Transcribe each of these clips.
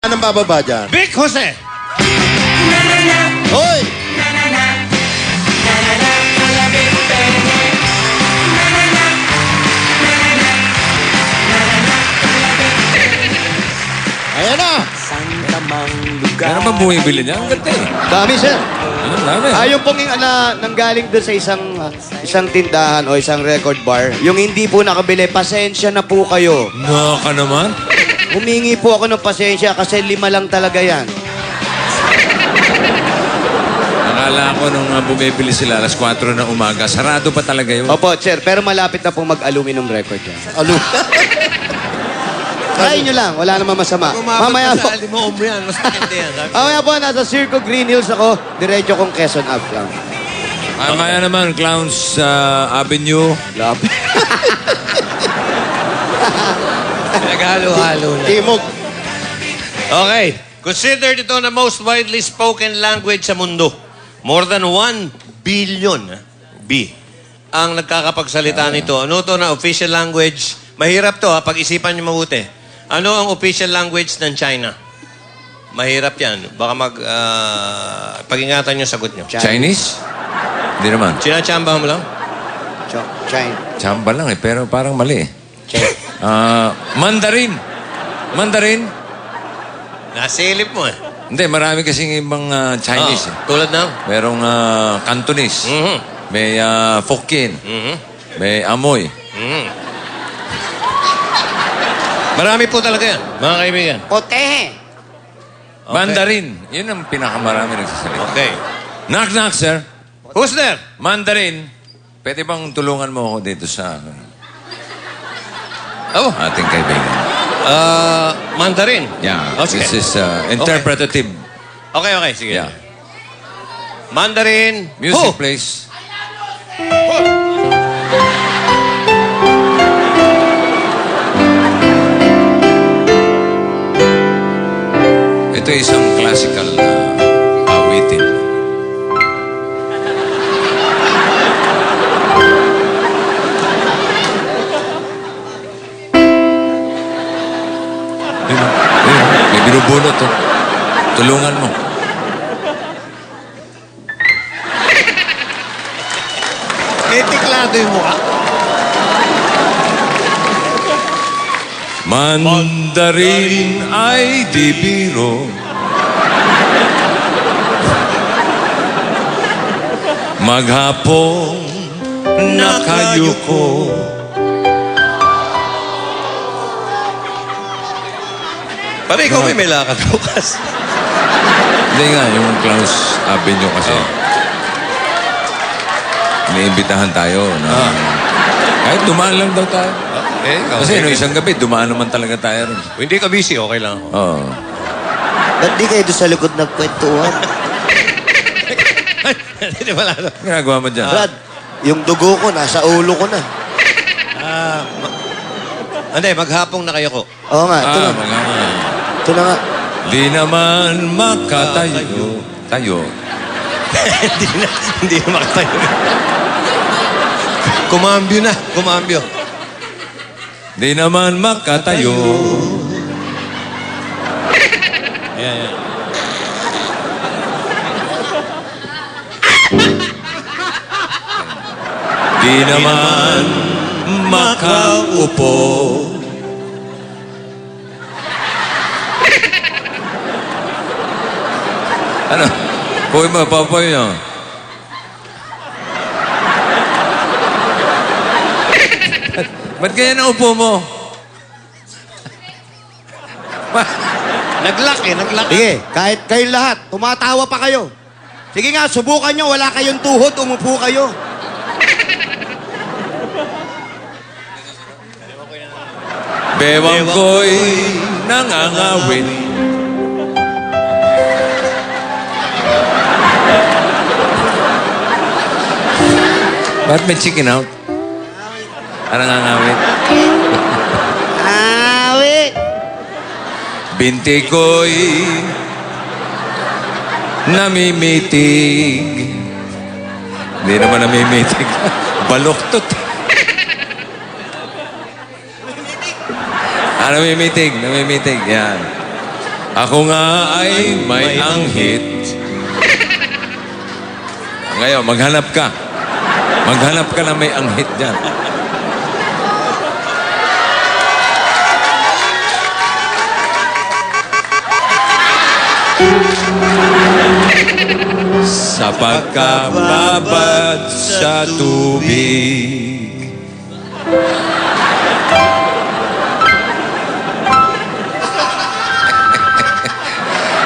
Anong bababa dyan? Vic Jose. Hoy! Ayan na! Meron ba bumibili niya? Ang ganda eh. Dami, sir. Ang dami. Yung pong nanggaling doon sa isang tindahan o isang record bar, yung hindi po nakabili, pasensya na po kayo. Naka naman. Humingi po ako ng pasensya kasi 5 lang talaga yan. Akala ko nung bumibili sila alas 4 ng umaga, sarado pa talaga yun. Opo, sir, pero malapit na pong mag-aluminum record yan. Alo. Try nyo lang, wala namang masama. Mamaya po, mo yan. Masakit yan. mamaya po, nasa Circo Green Hills ako, diretso kong Quezon Ave lang. Maya naman, Clowns Avenue. Love. Naghalo-halo na. Timog. Okay. Considered ito the most widely spoken language sa mundo. More than 1 billion ang nagkakapagsalita nito. Ano to na official language? Mahirap to ha, pag-isipan niyo mabuti. Ano ang official language ng China? Mahirap yan. Baka pag-ingatan niyo sagot niyo. Chinese? Hindi naman. Sinachamba mo lang? China. Chamba lang eh, pero parang mali eh. Mandarin. Mandarin? Nasilip mo eh. Hindi, marami kasing ibang Chinese eh. Tulad ng? Merong Cantonese. Mhm. May Hokkien. Mhm. May Amoy. Mhm. Marami po talaga yan, mga kaibigan. Potehe. Mandarin. Yun ang pinakamarami nagsasalita. Okay. Knock, knock, sir. Who's there? Mandarin. Pwede bang tulungan mo ako dito sa Oh, ating kaibigan? Mandarin. Yeah. Oh, sige. This is interpretative. Okay, okay, sige. Yeah. Mandarin. Music, Who? please. Ito isang classical awitin. May binubunot to. Tulungan mo. May tiklado yung mukha. Mandarin ay di biro. Maghapong nakayuko. Pare, ikaw may lakad bukas. Hindi nga, yung Klaus Avenue kasi. Iniimbitahan tayo na kahit dumaan lang daw tayo. Okay, Kasi no, isang gabi, dumaan naman talaga tayo rin. Hindi ka busy, okay lang. Oo. Ba't di kayo doon sa likod nagkwentuhan? Hindi wala na. Ginagawa mo dyan? Brad, yung dugo ko, nasa ulo ko na. Hindi, maghapong na kayo ko. Oo nga, ito na. Mga Ito na nga. di naman makatayo. Tayo. Hindi na makatayo. Kumambyo na, kumambyo. Di naman makatayo. Yan. Di naman makaupo. Ano? Puwi mo, papuwi nyo. Ba't ganyan ang upo mo? Nag-lock eh, nag-lock. Sige, kahit kayong lahat, tumatawa pa kayo. Sige nga, subukan nyo, wala kayong tuhod, umupo kayo. Bewang ko'y nangangawin. Ba't may chicken out? Anong nangangawin? Awi! Binti ko'y namimitig. Hindi naman namimitig. Baluktot. Namimitig. Yan. Ako nga ay may anghit. Ngayon, maghanap ka. Maghanap ka na may anghit dyan. Sa pagkababad sa tubig.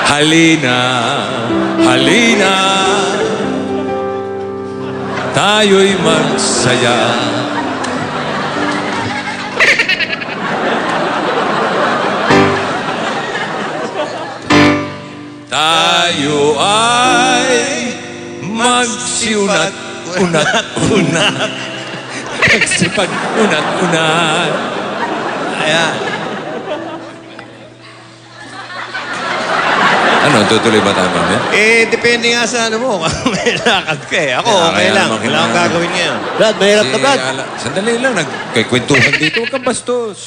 Halina, halina, tayo'y magsaya. Tayo ay magsiunat, unat, unat. Magsipag, unat, unat. Ayan. Ano, tutuloy ba tayo mamaya? Depende nga sa ano mo. May lakad ka eh. Ako, Kaya okay kaya lang. naman Wala akong kailangan. gagawin ngayon. Brad, mahirap na, Brad. Sandali lang, nagkikwentuhan dito. Huwag kang bastos.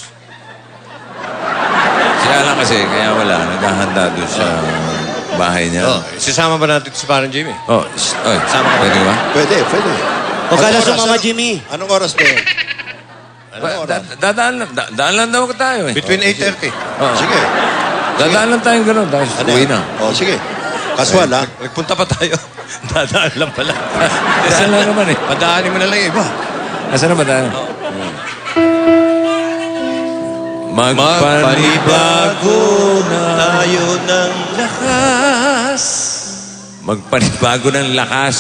Si Alan kasi, kaya wala, naghahanda doon sa bahay niya. Oh, sisama ba natin si Parang Jimmy? Oh, oy, Sama ka ba? pwede ba? Pwede, pwede. O kala Anong oras? sumama, Jimmy. Anong oras ba yun? Dadaan lang daw tayo eh. Between 8:30. Oo. Sige. Dadaan lang tayo gano'n, tapos Ano uwi yan? na. O, sige. Kaswal, ha? Nagpunta pa tayo. Dadaan lang pala. Nasaan lang naman eh. Padaanin mo na lang yung iba. Nasaan na ba tayo? Magpanibago na. Tayo ng lakas. Magpanibago ng lakas.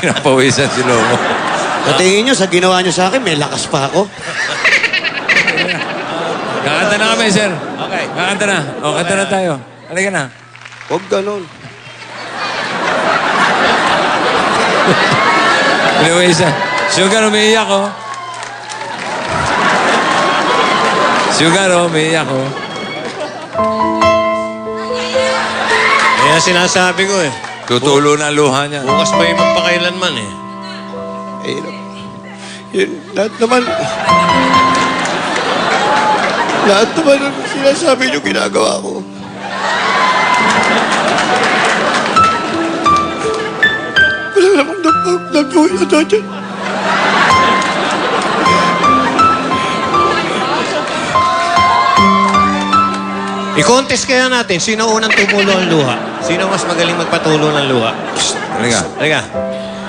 Pinapawisan si Lomo. Sa tingin nyo, sa ginawa nyo sa akin, may lakas pa ako. Kakanta na kami, sir. Okay. Kakanta na. O, kanta na tayo. Halika na. Huwag ganun. Pinapawisan. Sugar, umiiyak ko. Sugar, umiiyak ko. Kaya sinasabi ko eh. Tutulo na luha niya. Bukas pa yung magpakailanman eh. Eh, yun, lahat naman ng sinasabi nyo ginagawa ko. Wala namang nagawin na dyan. I-contest kaya natin, sino unang tumulo ang luha? Sino mas magaling magpatulo ng luha? Halika. Halika.